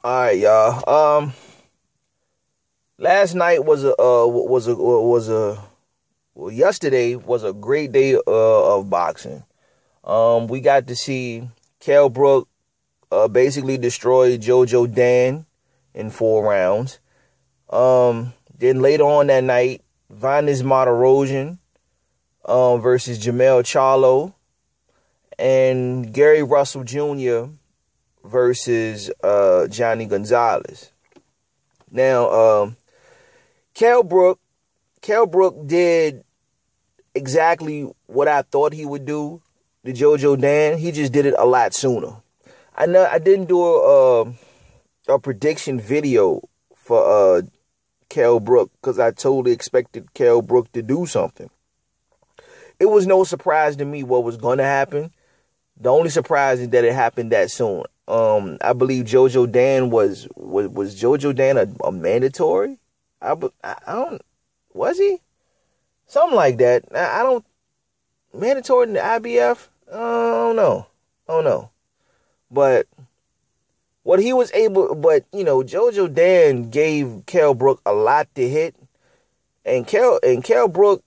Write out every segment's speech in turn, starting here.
All right, y'all. Last night yesterday was a great day of boxing. We got to see Kell Brook basically destroy Jojo Dan in 4 rounds. Then later on that night, Vanes Martirosyan versus Jermell Charlo, and Gary Russell Jr. versus Johnny Gonzalez. Now, Kell Brook did exactly what I thought he would do to Jojo Dan. He just did it a lot sooner. I didn't do a prediction video for Kell Brook because I totally expected Kell Brook to do something. It was no surprise to me what was going to happen. The only surprise is that it happened that soon. I believe Jojo Dan was Jojo Dan a mandatory? I don't, was he? Something like that. I don't, mandatory in the IBF? I don't know. But what he was able, Jojo Dan gave Kell Brook a lot to hit. And Kell Brook,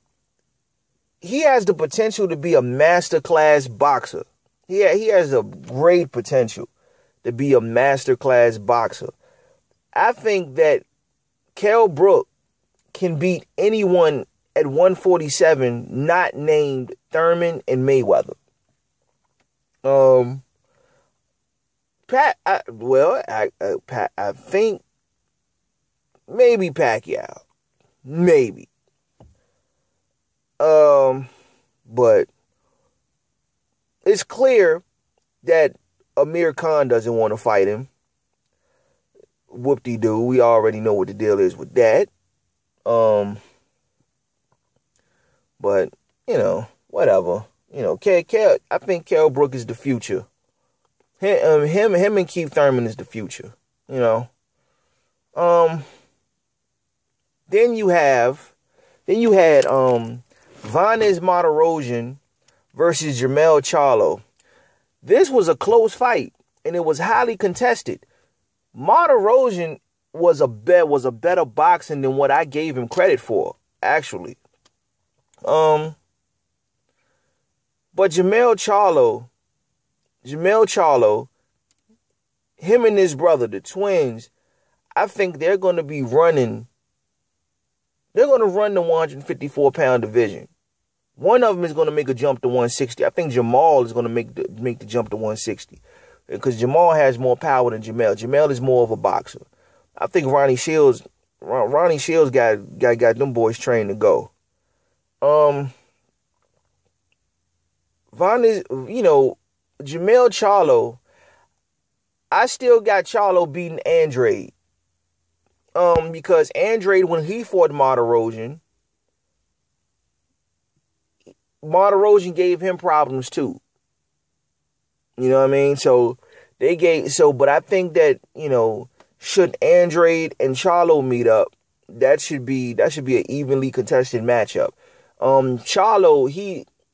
he has the potential to be a masterclass boxer. He has a great potential to be a masterclass boxer. I think that Kell Brook can beat anyone at 147 not named Thurman and Mayweather. I think maybe Pacquiao. Maybe. But it's clear that Amir Khan doesn't want to fight him. Whoop-de-doo. We already know what the deal is with that. But, whatever. I think Kell Brook is the future. Him and Keith Thurman is the future. Then you had Vanes Martirosyan versus Jermell Charlo. This was a close fight, and it was highly contested. Martirosyan was a better boxer than what I gave him credit for, actually. But Jermell Charlo, him and his brother, the twins, I think they're going to be running. They're going to run the 154-pound division. One of them is going to make a jump to 160. I think Jamal is going to make the jump to 160 because Jamal has more power than Jermell. Jermell is more of a boxer. I think Ronnie Shields got them boys trained to go. Jermell Charlo, I still got Charlo beating Andrade. Because Andrade, when he fought Martirosyan gave him problems too. You know what I mean? But I think that, should Andrade and Charlo meet up, that should be an evenly contested matchup. Charlo,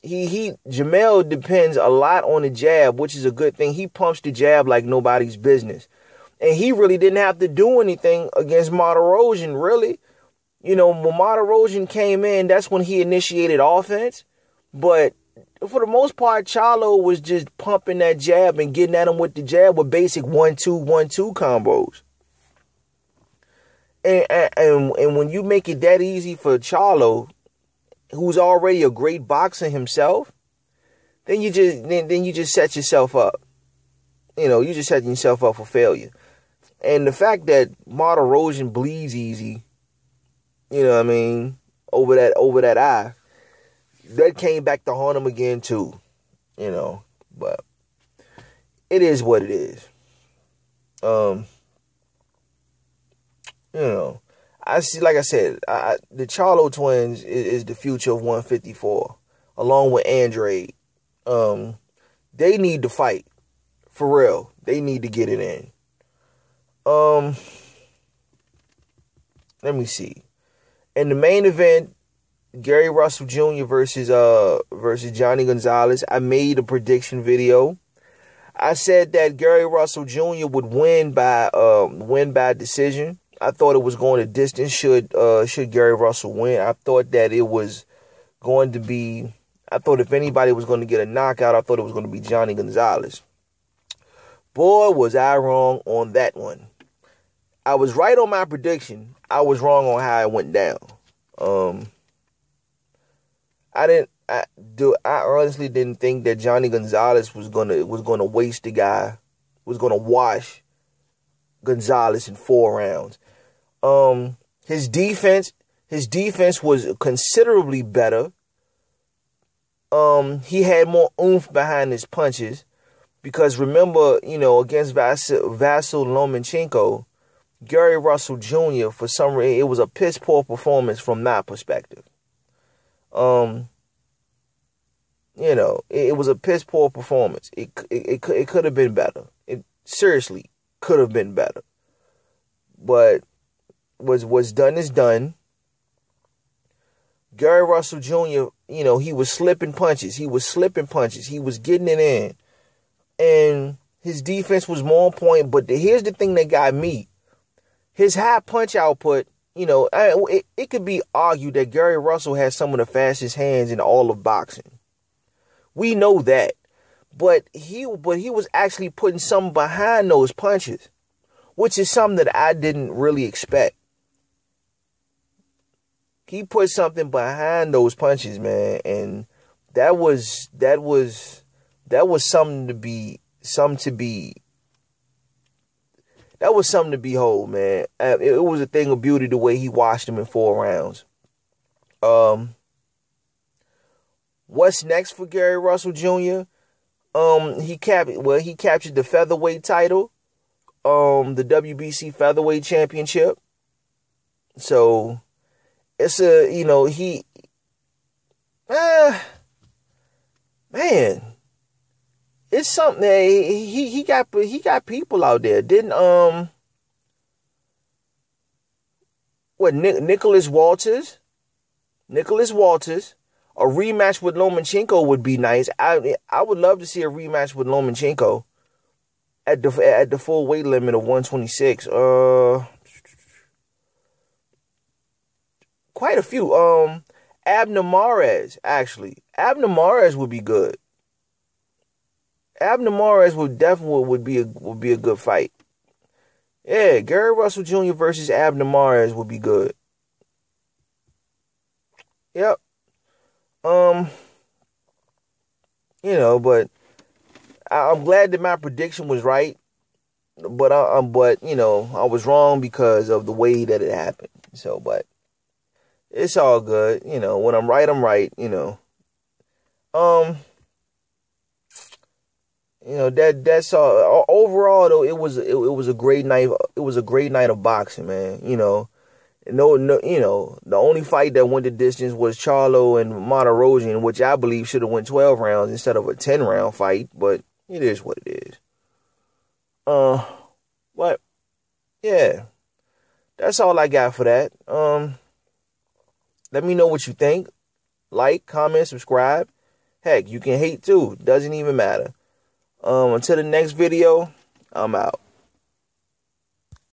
Jermell depends a lot on the jab, which is a good thing. He pumps the jab like nobody's business. And he really didn't have to do anything against Martirosyan, really. When Martirosyan came in, that's when he initiated offense. But for the most part, Charlo was just pumping that jab and getting at him with the jab with basic 1-2, 1-2 combos. And when you make it that easy for Charlo, who's already a great boxer himself, then you just set yourself up. You just set yourself up for failure. And the fact that Martirosyan bleeds easy, over that eye, that came back to haunt him again too. But it is what it is. I see, like I said, the Charlo twins is the future of 154, along with Andrade. They need to fight. For real. They need to get it in. Let me see. In the main event, Gary Russell Jr. versus Johnny Gonzalez. I made a prediction video. I said that Gary Russell Jr. would win by decision. I thought it was going to distance should Gary Russell win. I thought that it was going to be, I thought if anybody was going to get a knockout, I thought it was going to be Johnny Gonzalez. Boy, was I wrong on that one. I was right on my prediction. I was wrong on how it went down. I honestly didn't think that Johnny Gonzalez was gonna waste the guy, was gonna wash Gonzalez in 4 rounds. His defense was considerably better. He had more oomph behind his punches because remember, against Vasyl Lomachenko, Gary Russell Jr. for some reason it was a piss poor performance from that perspective. It was a piss poor performance. It could have been better. It seriously could have been better. But what's done is done. Gary Russell Jr., he was slipping punches. He was getting it in. And his defense was more on point. But here's the thing that got me. His high punch output, it could be argued that Gary Russell has some of the fastest hands in all of boxing. We know that. But he was actually putting something behind those punches, which is something that I didn't really expect. He put something behind those punches, man, and that was something to behold, man. It was a thing of beauty the way he washed him in 4 rounds. What's next for Gary Russell Jr.? He captured the featherweight title, the WBC featherweight championship. So it's man, it's something that he got people out there. Didn't Nicholas Walters? A rematch with Lomachenko would be nice. I would love to see a rematch with Lomachenko at the full weight limit of 126. Quite a few. Abner Mares, actually. Abner Mares would be good. Abner Mares would be a good fight. Yeah, Gary Russell Jr. versus Abner Mares would be good. Yep. But I'm glad that my prediction was right. But I was wrong because of the way that it happened. So, but it's all good. When I'm right, I'm right. That's all. Overall, though, it was a great night. It was a great night of boxing, man. The only fight that went the distance was Charlo and Martirosyan, which I believe should have went 12 rounds instead of a 10-round fight. But it is what it is. But yeah, that's all I got for that. Let me know what you think. Like, comment, subscribe. Heck, you can hate too. Doesn't even matter. Until the next video, I'm out.